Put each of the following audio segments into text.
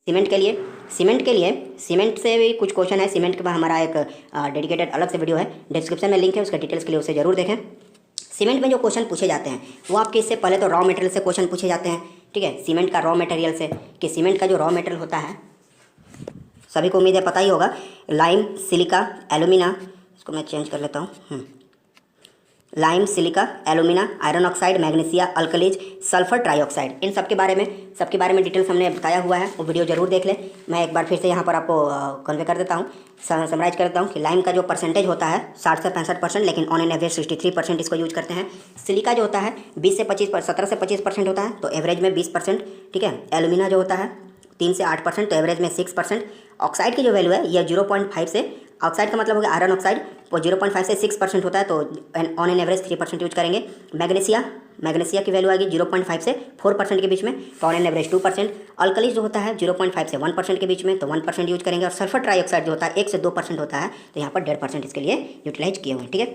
Cement से भी कुछ क्वेश्चन है। सीमेंट के बाद हमारा एक डेडिकेटेड अलग से वीडियो है, डिस्क्रिप्शन में लिंक है, उसका डिटेल्स के लिए उसे जरूर देखें। सीमेंट में जो क्वेश्चन पूछे जाते हैं वो आपके इससे पहले तो रॉ मटेरियल से क्वेश्चन पूछे जाते हैं, ठीक है। सीमेंट का रॉ मटेरियल से, कि सीमेंट का जो रॉ मटेरियल होता है सभी को उम्मीद है पता ही होगा, लाइम, सिलिका, एलुमिना, इसको मैं चेंज कर लेता हूँ, lime, silica, alumina, iron oxide, magnesia, alkalis, sulphur trioxide, इन सब के बारे में डिटेल्स हमने बताया हुआ है, वो वीडियो जरूर देख लें। मैं एक बार फिर से यहाँ पर आपको कन्वे कर देता हूँ, समराइज कर देता हूँ कि लाइम का जो परसेंटेज होता है 60 से 65%, लेकिन ऑन एन एवरेज 63% इसको यूज करते हैं। सिलिका जो होता है 17 से 25% होता है, तो एवरेज में 20%, ठीक है। एलुमिना जो होता है 3 से 8%, तो एवरेज में 6%। ऑक्साइड की जो वैल्यू है यह 0.5 से, ऑक्साइड का मतलब हो गया आयरन ऑक्साइड, वो 0.5 से 6% होता है, तो ऑन एन एवरेज 3% यूज करेंगे। मैग्नीशिया की वैल्यू आएगी 0.5 से 4% के बीच में, तो ऑन एन एवरेज 2%। अल्कलीज जो होता है 0.5 से 1% के बीच में, तो 1% यूज करेंगे। और सल्फर ट्राईऑक्साइड जो होता है 1 से 2% होता है, तो यहाँ पर 1.5% इसके लिए यूटिलाइज किए हुए हैं, ठीक है।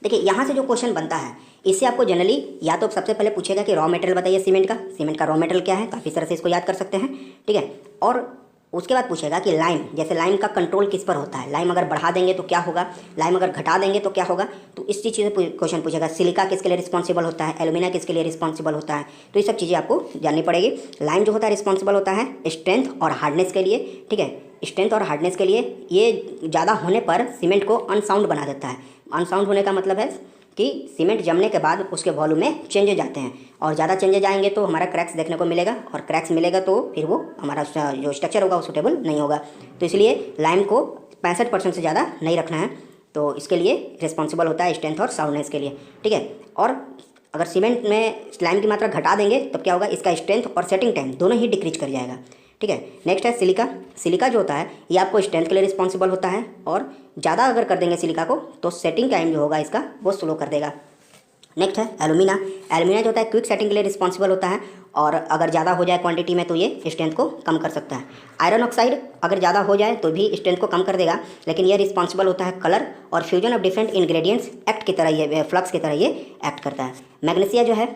देखिए यहाँ से जो क्वेश्चन बनता है इससे आपको जनरली या तो सबसे पहले पूछेगा कि रॉ मटेरियल बताइए सीमेंट का रॉ मटेरियल क्या है, काफ़ी तरह से इसको याद कर सकते हैं, ठीक है। और उसके बाद पूछेगा कि लाइम, जैसे लाइम का कंट्रोल किस पर होता है, लाइम अगर बढ़ा देंगे तो क्या होगा, लाइम अगर घटा देंगे तो क्या होगा, तो इस चीज़ से क्वेश्चन पूछेगा। सिलिका किसके लिए रिस्पॉन्सिबल होता है, एलुमिना किसके लिए रिस्पॉन्सिबल होता है, तो ये सब चीज़ें आपको जाननी पड़ेगी। लाइम जो होता है रिस्पॉन्सिबल होता है स्ट्रेंथ और हार्डनेस के लिए, ठीक है। स्ट्रेंथ और हार्डनेस के लिए ये ज़्यादा होने पर सीमेंट को अनसाउंड बना देता है। अनसाउंड होने का मतलब है कि सीमेंट जमने के बाद उसके वॉल्यूम में चेंजेज आते हैं, और ज़्यादा चेंजेज आएंगे तो हमारा क्रैक्स देखने को मिलेगा, और क्रैक्स मिलेगा तो फिर वो हमारा जो स्ट्रक्चर होगा वो सूटेबल नहीं होगा। तो इसलिए लाइम को 65% से ज़्यादा नहीं रखना है, तो इसके लिए रिस्पॉन्सिबल होता है स्ट्रेंथ और साउंडनेस के लिए, ठीक है। और अगर सीमेंट में लाइम की मात्रा घटा देंगे तब क्या होगा, इसका स्ट्रेंथ और सेटिंग टाइम दोनों ही डिक्रीज कर जाएगा, ठीक है। नेक्स्ट है सिलिका जो होता है ये आपको स्ट्रेंथ के लिए रिस्पॉन्सिबल होता है, और ज़्यादा अगर कर देंगे सिलिका को तो सेटिंग टाइम जो होगा इसका वो स्लो कर देगा। नेक्स्ट है एलुमिना जो होता है क्विक सेटिंग के लिए रिस्पॉन्सिबल होता है, और अगर ज़्यादा हो जाए क्वांटिटी में तो ये स्ट्रेंथ को कम कर सकता है। आयरन ऑक्साइड अगर ज़्यादा हो जाए तो भी स्ट्रेंथ को कम कर देगा, लेकिन ये रिस्पॉन्सिबल होता है कलर और fusion of different ingredients act की तरह, ये फ्लक्स की तरह ये एक्ट करता है। मैग्नीशिया जो है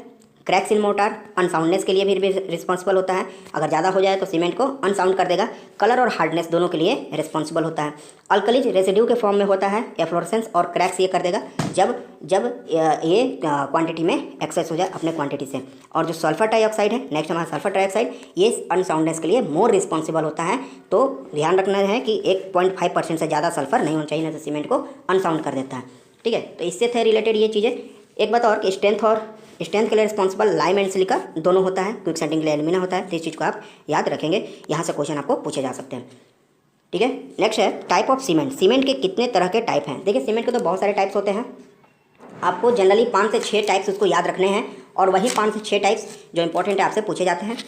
क्रैक्स इन मोटार, अनसाउंडनेस के लिए भी रिस्पॉन्सिबल होता है, अगर ज़्यादा हो जाए तो सीमेंट को अनसाउंड कर देगा। कलर और हार्डनेस दोनों के लिए रिस्पॉन्सिबल होता है। अल्कलीज रेसिड्यू के फॉर्म में होता है, एफ्लोरेसेंस और क्रैक्स ये कर देगा जब ये क्वांटिटी में एक्सेस हो जाए अपने क्वांटिटी से। और जो सल्फर ट्राईऑक्साइड है, नेक्स्ट हमारा सल्फर ट्राईऑक्साइड, ये अनसाउंडनेस के लिए मोर रिस्पॉन्सिबल होता है, तो ध्यान रखना है कि 1.5% से ज़्यादा सल्फर नहीं होना चाहिए, नहीं तो सीमेंट को अनसाउंड कर देता है, ठीक है। तो इससे थे रिलेटेड ये चीज़ें। एक बात और कि स्ट्रेंथ के लिए रिस्पॉन्सिबल लाइम एंड सिलिका दोनों होता है, क्विक सेटिंग के लिए एलुमिना होता है, तो इस चीज़ को आप याद रखेंगे, यहाँ से क्वेश्चन आपको पूछे जा सकते हैं, ठीक है। नेक्स्ट है टाइप ऑफ सीमेंट के कितने तरह के टाइप हैं। देखिए सीमेंट के तो बहुत सारे टाइप्स होते हैं, आपको जनरली 5 से 6 टाइप्स उसको याद रखने हैं, और वही 5 से 6 टाइप्स जो इंपॉर्टेंट है आपसे पूछे जाते हैं,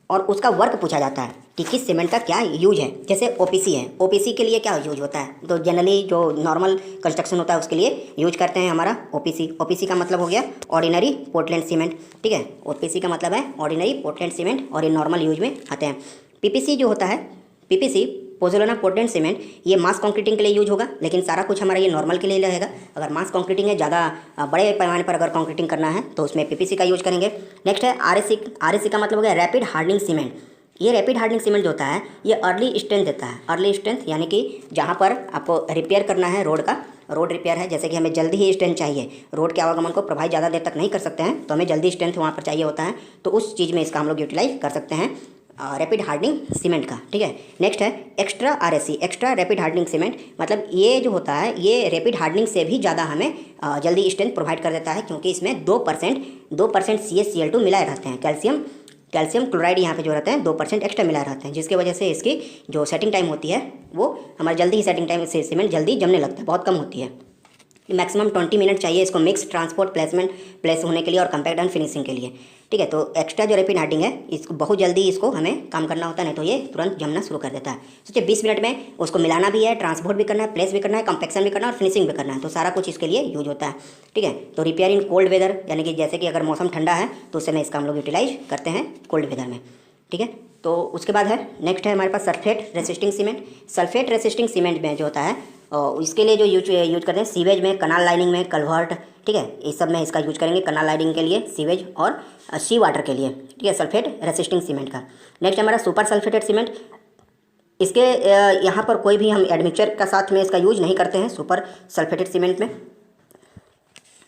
और उसका वर्क पूछा जाता है कि किस सीमेंट का क्या यूज है। जैसे ओपीसी है, ओपीसी के लिए क्या यूज होता है, तो जनरली जो नॉर्मल कंस्ट्रक्शन होता है उसके लिए यूज करते हैं हमारा ओपीसी का मतलब हो गया ऑर्डिनरी पोर्टलैंड सीमेंट, ठीक है। ओपीसी का मतलब है ऑर्डिनरी पोर्टलैंड सीमेंट, और ये नॉर्मल यूज में आते हैं। पीपीसी जो होता है, पीपीसी पोज़ोलाना पोर्टलैंड सीमेंट, ये मास कंक्रीटिंग के लिए यूज होगा, लेकिन सारा कुछ हमारा ये नॉर्मल के लिए रहेगा। अगर मास कंक्रीटिंग है, ज़्यादा बड़े पैमाने पर अगर कंक्रीटिंग करना है तो उसमें पीपीसी का यूज करेंगे। नेक्स्ट है आरएससी का मतलब हो गया रैपिड हार्डनिंग सीमेंट। ये रैपिड हार्डनिंग सीमेंट जो होता है ये अर्ली स्ट्रेंथ देता है। अर्ली स्ट्रेंथ यानी कि जहाँ पर आपको रिपेयर करना है रोड रिपेयर है, जैसे कि हमें जल्दी ही स्ट्रेंथ चाहिए, रोड के आवागमन को प्रभावित ज़्यादा देर तक नहीं कर सकते हैं, तो हमें जल्दी स्ट्रेंथ वहाँ पर चाहिए होता है, तो उस चीज़ में इसका हम लोग यूटिलाइज कर सकते हैं रैपिड हार्डनिंग सीमेंट का, ठीक है। नेक्स्ट है extra RSC, extra rapid hardening cement, मतलब ये जो होता है ये रैपिड हार्डनिंग से भी ज़्यादा हमें जल्दी स्ट्रेंथ प्रोवाइड कर देता है, क्योंकि इसमें 2% CaCl2 मिलाए रहते हैं। कैल्शियम क्लोराइड यहाँ पे जो रहते हैं 2% एक्स्ट्रा मिलाए रहते हैं, जिसकी वजह से इसकी जो सेटिंग टाइम होती है वो हमारी जल्दी ही सेटिंग टाइम से सीमेंट जल्दी जमने लगता है, बहुत कम होती है। मैक्सिमम 20 मिनट चाहिए इसको मिक्स ट्रांसपोर्ट प्लेस होने के लिए और कम्पैक्ट एंड फिनिशिंग के लिए, ठीक है। तो एक्स्ट्रा जो रैपिड हार्डनिंग है इसको बहुत जल्दी इसको हमें काम करना होता है, नहीं तो ये तुरंत जमना शुरू कर देता है। सोचिए 20 मिनट में उसको मिलाना भी है, ट्रांसपोर्ट भी करना है, प्लेस भी करना है, कम्पैक्शन भी करना है और फिनिशिंग भी करना है, तो सारा कुछ इसके लिए यूज होता है, ठीक है। तो रिपेयर इन कोल्ड वेदर, यानी कि जैसे कि अगर मौसम ठंडा है तो उस समय इसका हम लोग यूटिलाइज करते हैं कोल्ड वेदर में, ठीक है। तो उसके बाद है नेक्स्ट है हमारे पास sulphate resisting cement. Sulphate resisting cement में जो होता है इसके लिए जो यूज करते हैं सीवेज में, कनाल लाइनिंग में, कल्वर्ट ठीक है। इस सब में इसका यूज करेंगे कनाल लाइनिंग के लिए, सीवेज और सी वाटर के लिए, ठीक है, सल्फेट रेसिस्टिंग सीमेंट का। नेक्स्ट हमारा सुपर सल्फेटेड सीमेंट। इसके यहाँ पर कोई भी हम एडमिक्सचर का साथ में इसका यूज नहीं करते हैं सुपर सल्फेटेड सीमेंट में।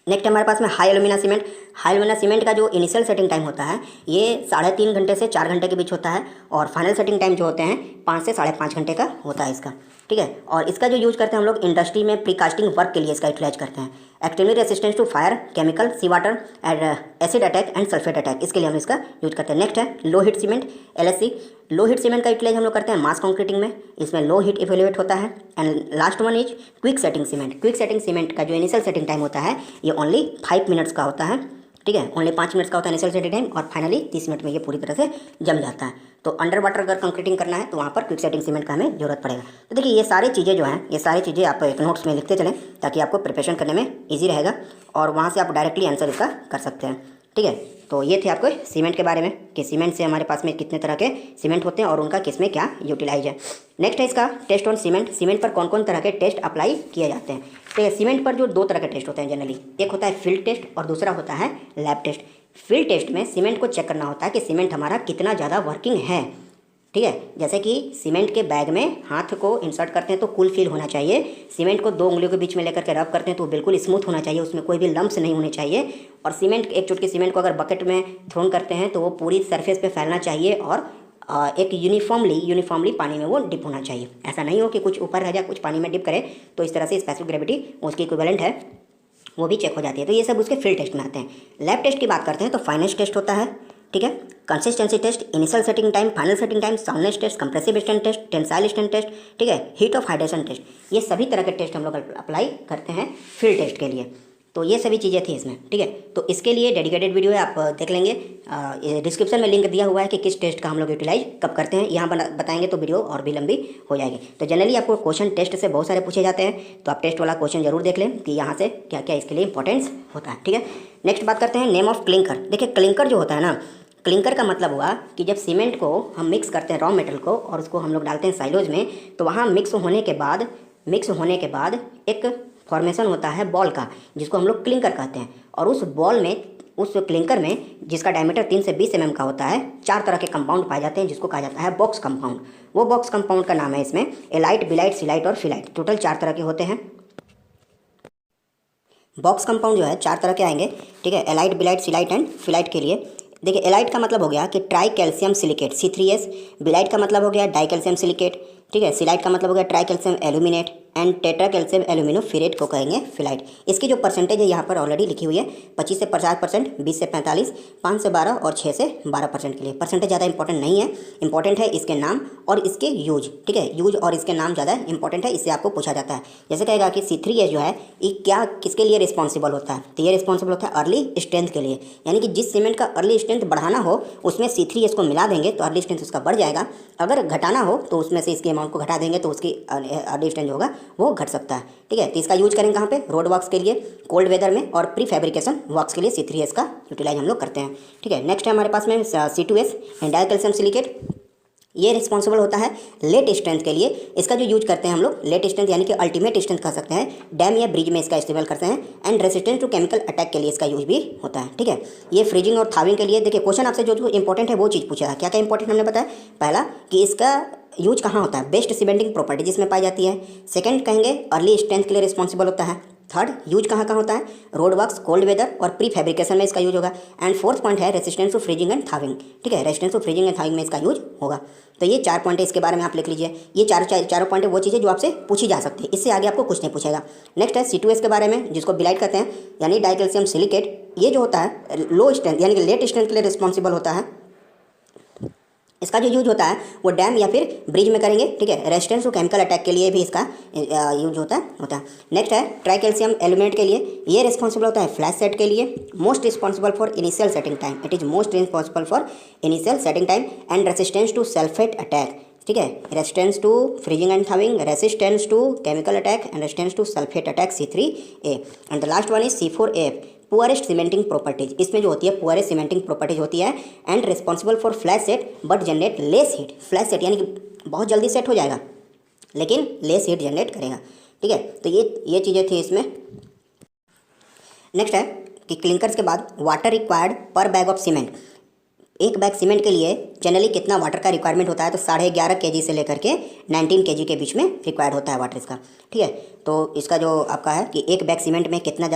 नेक्स्ट हमारे पास में high alumina cement. High alumina cement का जो इनिशियल सेटिंग टाइम होता है ये 3.5 घंटे से 4 घंटे के बीच होता है, और फाइनल सेटिंग टाइम जो होते हैं 5 से 5.5 घंटे का होता है इसका, ठीक है। और इसका जो यूज करते हैं हम लोग इंडस्ट्री में प्रीकास्टिंग वर्क के लिए इसका यूटिलाइज करते हैं। Extremely resistance to fire, chemical, sea water and acid attack and sulphate attack, इसके लिए हम इसका यूज करते हैं। नेक्स्ट है low heat cement, LHC। Low heat cement का यूटिलाइज हम लोग करते हैं मास कंक्रीटिंग में, इसमें लो हीट इवेल्युएट होता है। And last one is quick setting cement. Quick setting cement का जो इनिशियल सेटिंग टाइम होता है ये ओनली 5 मिनट्स का होता है, ठीक है, ओनली 5 मिनट्स का होता है इनिशियल सेटिंग टाइम, और फाइनली 30 मिनट में ये पूरी तरह से जम जाता है। तो अंडर वाटर अगर कंक्रीटिंग करना है तो वहाँ पर क्विक सेटिंग सीमेंट का हमें जरूरत पड़ेगा। तो देखिए ये सारी चीज़ें जो हैं, ये सारी चीज़ें आप एक नोट्स में लिखते चलें ताकि आपको प्रिपरेशन करने में ईजी रहेगा, और वहाँ से आप डायरेक्टली आंसर इसका कर सकते हैं, ठीक है। तो ये थे आपको सीमेंट के बारे में कि सीमेंट से हमारे पास में कितने तरह के सीमेंट होते हैं और उनका किस में क्या यूटिलाइज है। नेक्स्ट है इसका टेस्ट ऑन सीमेंट। सीमेंट पर कौन कौन तरह के टेस्ट अप्लाई किए जाते हैं। तो सीमेंट पर जो 2 तरह के टेस्ट होते हैं जनरली, एक होता है फील्ड टेस्ट और दूसरा होता है लैब टेस्ट। फील्ड टेस्ट में सीमेंट को चेक करना होता है कि सीमेंट हमारा कितना ज़्यादा वर्किंग है, ठीक है। जैसे कि सीमेंट के बैग में हाथ को इंसर्ट करते हैं तो कूल फील होना चाहिए, सीमेंट को 2 उंगलियों के बीच में लेकर के रब करते हैं तो बिल्कुल स्मूथ होना चाहिए, उसमें कोई भी लम्प्स नहीं होने चाहिए। और सीमेंट, एक चुटकी सीमेंट को अगर बकेट में थ्रोन करते हैं तो वो पूरी सरफेस पे फैलना चाहिए और एक यूनिफॉर्मली पानी में वो डिप होना चाहिए। ऐसा नहीं हो कि कुछ ऊपर रह जाए कुछ पानी में डिप करे, तो इस तरह से स्पेसिफिक ग्रेविटी उसकी इक्विवेलेंट है वो भी चेक हो जाती है। तो ये सब उसके फील्ड टेस्ट में आते हैं। लैब टेस्ट की बात करते हैं तो फाइनेंस टेस्ट होता है, ठीक है, consistency test, initial setting time, final setting time, soundness test, compressive strength test, tensile strength test, ठीक है, हीट ऑफ हाइड्रेशन टेस्ट, ये सभी तरह के टेस्ट हम लोग अप्लाई करते हैं फील्ड टेस्ट के लिए। तो ये सभी चीज़ें थी इसमें, ठीक है। तो इसके लिए डेडिकेटेड वीडियो है, आप देख लेंगे, डिस्क्रिप्शन में लिंक दिया हुआ है कि किस टेस्ट का हम लोग यूटिलाइज कब करते हैं, यहाँ बताएंगे तो वीडियो और भी लंबी हो जाएगी। तो जनरली आपको क्वेश्चन टेस्ट से बहुत सारे पूछे जाते हैं, तो आप टेस्ट वाला क्वेश्चन जरूर देख लें कि यहाँ से क्या क्या इसके लिए इंपॉर्टेंस होता है, ठीक है। नेक्स्ट बात करते हैं नेम ऑफ क्लिंकर। देखिए क्लिंकर जो होता है ना, क्लिंकर का मतलब हुआ कि जब सीमेंट को हम मिक्स करते हैं रॉ मेटेरियल को और उसको हम लोग डालते हैं साइलोज में, तो वहाँ मिक्स होने के बाद एक फॉर्मेशन होता है बॉल का जिसको हम लोग क्लिंकर कहते हैं। और उस बॉल में, उस क्लिंकर में जिसका डायमीटर 3 से 20 mm का होता है, 4 तरह के कंपाउंड पाए जाते हैं जिसको कहा जाता है बॉक्स कंपाउंड। वो बॉक्स कंपाउंड का नाम है इसमें एलाइट, बिलाइट, सिलाइट और फिलाइट। टोटल 4 तरह के होते हैं। बॉक्स कंपाउंड जो है 4 तरह के आएंगे, ठीक है, एलाइट, बिलाइट, सिलाइट एंड फिलाइट के लिए। देखिए एलाइट का मतलब हो गया कि ट्राई कैल्शियम सिलिकेट C3S, बिलाइट का मतलब हो गया डाई कैल्शियम सिलिकेट, ठीक है, सिलाइट का मतलब हो गया tri calcium aluminate and tetra calcium aluminoferrite को कहेंगे फिलाइट। इसकी जो परसेंटेज है यहाँ पर ऑलरेडी लिखी हुई है, 25 से 50%, 20 से 45, 5 से 12 और 6 से 12% के लिए। परसेंटेज ज़्यादा इंपॉर्टेंट नहीं है, इंपॉर्टेंट है इसके नाम और इसके यूज, ठीक है, यूज और इसके नाम ज़्यादा इंपॉर्टेंट है, इससे आपको पूछा जाता है। जैसे कहेगा कि C3S जो है ये क्या किसके लिए रिस्पॉन्सिबल होता है, तो ये रिस्पॉन्सिबल होता है अर्ली स्ट्रेंथ के लिए, यानी कि जिस सीमेंट का अर्ली स्ट्रेंथ बढ़ाना हो उसमें C3S को मिला देंगे तो अर्ली स्ट्रेंथ उसका बढ़ जाएगा, अगर घटाना हो तो उसमें से इसके अमाउंट को घटा देंगे तो उसकी अर्ली स्ट्रेंथ जो होगा वो घट सकता है, ठीक है। तो इसका यूज करेंगे कहाँ पे, रोड वर्क्स के लिए, कोल्ड वेदर में, और प्री फैब्रिकेशन वर्क्स के लिए C3S का यूटिलाइज हम लोग करते हैं, ठीक है। नेक्स्ट है हमारे पास में C2S डाई कैल्शियम सिलिकेट। ये रिस्पॉन्सिबल होता है लेट स्ट्रेंथ के लिए। इसका जो यूज करते हैं हम लोग लेट स्ट्रेंथ यानी कि अल्टीमेट स्ट्रेंथ कह सकते हैं, डैम या ब्रिज में इसका इस्तेमाल करते हैं। And resistance to chemical attack के लिए इसका यूज भी होता है, ठीक है। ये फ्रीजिंग और थाविंग के लिए। देखिए क्वेश्चन आपसे जो इंपॉर्टेंट है वो चीज़ पूछा है, क्या क्या इंपॉर्टेंट हमने बताया। पहला कि इसका यूज कहाँ होता है, बेस्ट सीमेंटिंग प्रॉपर्टी जिसमें पाई जाती है। सेकंड कहेंगे अर्ली स्ट्रेंथ के लिए रिस्पॉन्सिबल होता है। थर्ड यूज कहाँ कहाँ होता है, रोड वर्क्स, कोल्ड वेदर और प्री फैब्रिकेशन में इसका यूज होगा। एंड फोर्थ पॉइंट है रेसिस्टेंस टू फ्रीजिंग एंड थाविंग, ठीक है, रेसिस्टेंस टू फ्रीजिंग एंड थाविंग में इसका यूज होगा। तो ये 4 पॉइंट है, इसके बारे में आप लिख लीजिए। ये चारों पॉइंट है वो चीज़ें जो आपसे पूछी जा सकती है, इससे आगे आपको कुछ नहीं पूछेगा। नेक्स्ट है C2S के बारे में जिसको बिलाइट कहते हैं यानी डाई कैल्शियम सिलिकेट। ये जो होता है लो स्ट्रेंथ यानी कि लेट स्ट्रेंथ के लिए रिस्पॉन्सिबल होता है। इसका जो यूज होता है वो डैम या फिर ब्रिज में करेंगे, ठीक है। रेजिस्टेंस टू केमिकल अटैक के लिए भी इसका यूज होता है। नेक्स्ट है ट्राई कैल्शियम एल्यूमिनेट के लिए, ये रिस्पॉन्सिबल होता है फ्लैश सेट के लिए। Most responsible for initial setting time, it is most responsible for initial setting time and resistance to sulphate attack, ठीक है, resistance to freezing and thawing, resistance to chemical attack and resistance to sulphate attack C3A। And the last one is C4F, poorest cementing properties. इसमें जो होती है poorest cementing properties होती है and responsible for flash set but generate less heat. Flash set यानी कि बहुत जल्दी सेट हो जाएगा लेकिन लेस हीट जनरेट करेगा, ठीक है। तो ये चीज़ें थी इसमें। नेक्स्ट है कि क्लिंकर्स के बाद वाटर रिक्वायर्ड पर बैग ऑफ सीमेंट। एक बैग सीमेंट के लिए जनरली कितना वाटर का रिक्वायरमेंट होता है, तो 11.5 kg से लेकर के 19 kg के बीच में रिक्वायर्ड होता है वाटर इसका। ठीक है, तो इसका जो आपका है कि एक बैग सीमेंट में कितना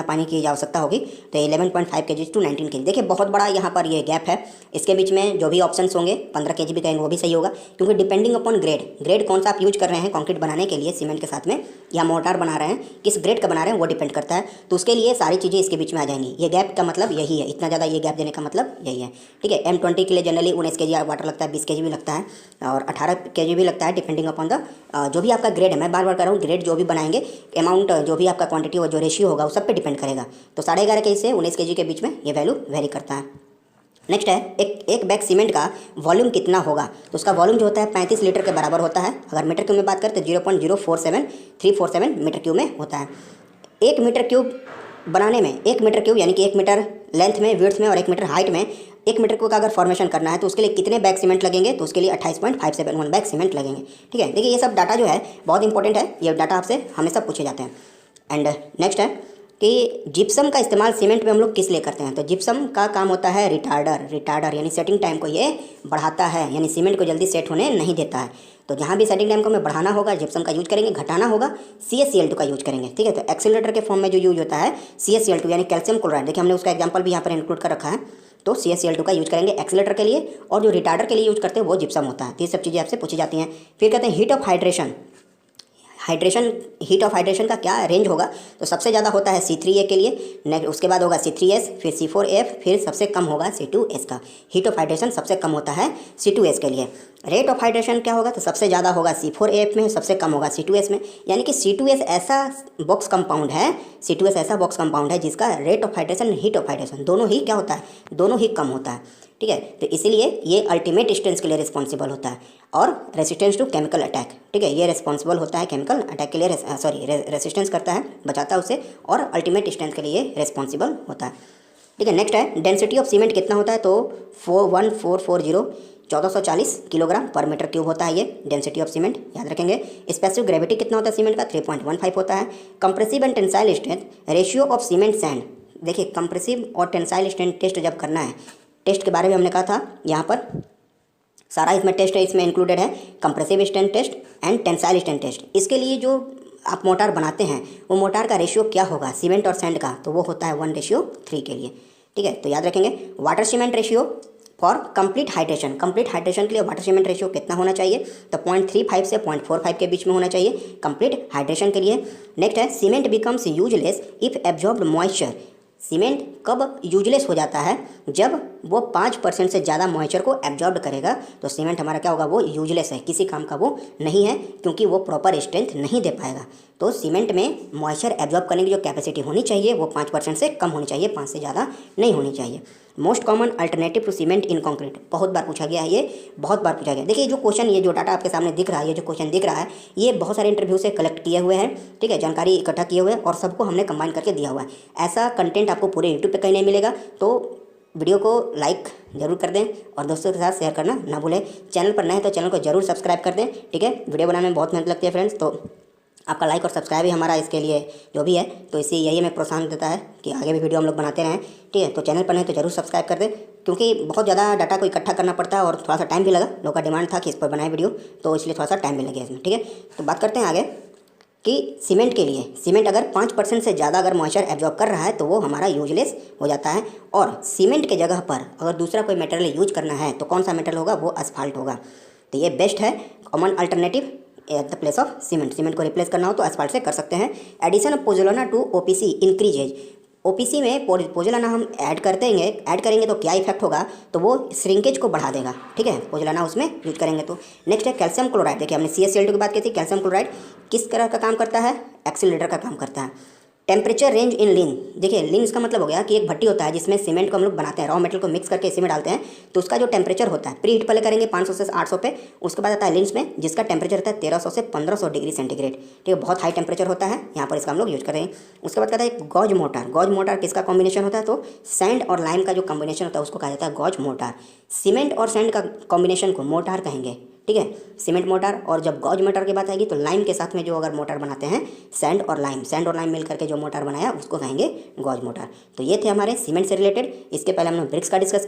पानी की आवश्यकता होगी, तो 11.5 kg टू 19 kg। देखिए बहुत बड़ा यहाँ पर ये गैप है, इसके बीच में जो भी ऑप्शंस होंगे 15 kg भी कहेंगे वो भी सही होगा, क्योंकि डिपेंडिंग अपॉन ग्रेड कौन सा आप यूज कर रहे हैं कंक्रीट बनाने के लिए सीमेंट के साथ में, या मोर्टार बना रहे हैं, किस ग्रेड का बना रहे हैं वो डिपेंड करता है। तो उसके लिए सारी चीज़ें इसके बीच में आ जाएंगी। ये गैप का मतलब यही है, इतना ज़्यादा ये गैप देने का मतलब यही है। ठीक है, M20 के लिए जनरली 19 kg वाटर लगता है, 20 kg भी लगता है और 18 kg भी लगता है, डिपेंडिंग अपॉन द जो भी आपका ग्रेड है। मैं बार बार कह रहा हूँ, ग्रेड जो भी बनाएंगे, अमाउंट जो भी आपका क्वांटिटी और जो रेशियो होगा वो सब पे डिपेंड करेगा। तो 11.5 kg से 19 kg के बीच में ये वैल्यू वेरी करता है। नेक्स्ट है एक बैग सीमेंट का वॉल्यूम कितना होगा, तो उसका वॉल्यूम जो होता है 35 लीटर के बराबर होता है। अगर मीटर क्यूब में बात करें तो 0.047347 मीटर क्यूब में होता है। 1 मीटर क्यूब बनाने में 1 मीटर क्यूब यानी कि 1 मीटर लेंथ में, विड्थ में और 1 मीटर हाइट में 1 मीटर क्यूब का अगर फॉर्मेशन करना है तो उसके लिए कितने बैग सीमेंट लगेंगे, तो उसके लिए 28.571 बैग सीमेंट लगेंगे। ठीक है, देखिए ये सब डाटा जो है बहुत इंपॉर्टेंट है, ये डाटा आपसे हमेशा पूछे जाते हैं। एंड नेक्स्ट है कि जिप्सम का इस्तेमाल सीमेंट में हम लोग किस लिए करते हैं, तो जिप्सम का काम होता है रिटार्डर यानी सेटिंग टाइम को ये बढ़ाता है, यानी सीमेंट को जल्दी सेट होने नहीं देता है। तो जहाँ भी सेटिंग टाइम को हमें बढ़ाना होगा जिप्सम का यूज करेंगे, घटाना होगा CaCl2 का यूज करेंगे। ठीक है, तो एक्सीलरेटर के फॉर्म में जो यूज होता है CaCl2 यानी कैल्शियम क्लोराइड, देखिए हमने उसका एग्जाम्पल भी यहाँ पर इंक्लूड कर रखा है। तो CaCl2 का यूज करेंगे एक्सीलरेटर के लिए, और जो रिटार्डर के लिए यूज करते हैं वो जिप्सम होता है। तो ये सब चीज़ें आपसे पूछी जाती हैं। फिर कहते हैं heat of hydration heat of hydration का क्या रेंज होगा, तो सबसे ज़्यादा होता है C3A के लिए, उसके बाद होगा C3S, फिर C4F, फिर सबसे कम होगा C2S का। हीट ऑफ हाइड्रेशन सबसे कम होता है C2S के लिए। रेट ऑफ हाइड्रेशन क्या होगा, तो सबसे ज़्यादा होगा C4AF में, सबसे कम होगा C2S में। यानी कि C2S ऐसा बॉक्स कंपाउंड है जिसका rate of hydration, heat of hydration दोनों ही क्या होता है, दोनों ही कम होता है। ठीक है, तो इसीलिए ये अल्टीमेट स्ट्रेंथ के लिए रिस्पॉन्सिबल होता है, और रेसिस्टेंस टू केमिकल अटैक। ठीक है, ये रिस्पॉन्सिबल होता है केमिकल अटैक के लिए, रेसिस्टेंस करता है, बचाता है उसे, और अल्टीमेट स्ट्रेंथ के लिए रिस्पॉन्सिबल होता है। ठीक है, नेक्स्ट है डेंसिटी ऑफ सीमेंट कितना होता है, तो 1440 किलोग्राम पर मीटर क्यूब होता है ये डेंसिटी ऑफ सीमेंट, याद रखेंगे। स्पेसिफिक ग्रेविटी कितना होता है सीमेंट का, 3.15 होता है। Compressive and tensile strength ratio of cement sand, देखिए कंप्रेसिव और टेंसाइल स्ट्रेंथ टेस्ट जब करना है, टेस्ट के बारे में हमने कहा था, यहाँ पर सारा इसमें टेस्ट है, इसमें इंक्लूडेड है compressive strength test and tensile strength test. इसके लिए जो आप मोटार बनाते हैं वो मोटार का रेशियो क्या होगा सीमेंट और सैंड का, तो वो होता है 1:3 के लिए। ठीक है, तो याद रखेंगे water cement ratio for complete hydration के लिए वाटर सीमेंट रेशियो कितना होना चाहिए, तो 0.35 से 0.45 के बीच में होना चाहिए कंप्लीट हाइड्रेशन के लिए। नेक्स्ट है cement becomes useless if absorbed moisture, cement कब यूजलेस हो जाता है, जब वो 5% से ज़्यादा मॉइस्चर को एब्जॉर्ब करेगा, तो सीमेंट हमारा क्या होगा, वो यूजलेस है, किसी काम का वो नहीं है, क्योंकि वो प्रॉपर स्ट्रेंथ नहीं दे पाएगा। तो सीमेंट में मॉइस्चर एब्जॉर्ब करने की जो कैपेसिटी होनी चाहिए वो 5% से कम होनी चाहिए, 5 से ज़्यादा नहीं होनी चाहिए। Most common alternative to cement in concrete, बहुत बार पूछा गया है ये, बहुत बार पूछा गया। देखिए जो क्वेश्चन, ये जो डाटा आपके सामने दिख रहा है, ये जो क्वेश्चन दिख रहा है, ये बहुत सारे इंटरव्यू से कलेक्ट किए हुए हैं। ठीक है, जानकारी इकट्ठा किए हुए हैं और सबको हमने कंबाइन करके दिया हुआ है। ऐसा कंटेंट आपको पूरे यूट्यूब पे कहीं नहीं मिलेगा। तो वीडियो को लाइक जरूर कर दें और दोस्तों के साथ शेयर करना ना भूलें। चैनल पर नए हैं तो चैनल को जरूर सब्सक्राइब कर दें। ठीक है, वीडियो बनाने में बहुत मेहनत लगती है फ्रेंड्स, तो आपका लाइक और सब्सक्राइब ही हमारा इसके लिए जो भी है, तो इसी यही हमें प्रोत्साहन देता है कि आगे भी वीडियो हम लोग बनाते रहें। ठीक है, तो चैनल पर नहीं तो जरूर सब्सक्राइब कर दें, क्योंकि बहुत ज़्यादा डाटा को इकट्ठा करना पड़ता है और थोड़ा सा टाइम भी लगा। लोगों का डिमांड था कि इस पर बनाए वीडियो, तो इसलिए थोड़ा सा टाइम भी लगे इसमें। ठीक है, तो बात करते हैं आगे कि सीमेंट के लिए, सीमेंट अगर 5% से ज़्यादा अगर मॉइस्चर एब्जॉर्ब कर रहा है तो वो हमारा यूजलेस हो जाता है। और सीमेंट के जगह पर अगर दूसरा कोई मटेरियल यूज करना है तो कौन सा मटेरियल होगा, वो असफाल्ट होगा। तो ये बेस्ट है common alternative at the place of cement को रिप्लेस करना हो तो एस्फाल्ट से कर सकते हैं। Addition of pozzolana to OPC increases, OPC में पोजोलाना हम ऐड करेंगे तो क्या इफेक्ट होगा, तो वो श्रिंकेज को बढ़ा देगा। ठीक है, पोजोलाना उसमें यूज करेंगे तो। नेक्स्ट है कैल्शियम क्लोराइड, देखिए हमने CaCl2 की बात की थी। कैल्शियम क्लोराइड किस तरह का काम करता है, एक्सीलरेटर का काम करता है। टेम्परेचर रेंज इन लीन, देखिए लीन इसका मतलब हो गया कि एक भट्टी होता है जिसमें सीमेंट को हम लोग बनाते हैं, रॉ मटेरियल को मिक्स करके इसी में डालते हैं, तो उसका जो टेम्परेचर होता है, प्री हीट पहले करेंगे 500 से 800 पे, उसके बाद आता है लिन्स में जिसका टेम्परेचर होता है 1300 से 1500 डिग्री सेंटीग्रेड। ठीक है, बहुत हाई टेम्परेचर होता है, यहाँ पर इसका हम लोग यूज करेंगे। उसके बाद कहता है गॉज मोटार किसका कॉम्बिनेशन होता है, तो सैंड और लाइम का जो कॉम्बिनेशन होता है उसको कहा जाता है गॉज मोटार। सीमेंट और सैंड का कॉम्बिनेशन को मोटार कहेंगे। ठीक है, सीमेंट मोटर। और जब गॉज मोटर की बात आएगी तो लाइम के साथ में जो अगर मोटर बनाते हैं, सैंड और लाइम मिल करके जो मोटर बनाया उसको कहेंगे गॉज मोटर। तो ये थे हमारे सीमेंट से रिलेटेड। इसके पहले हमने ब्रिक्स का डिस्कस किया।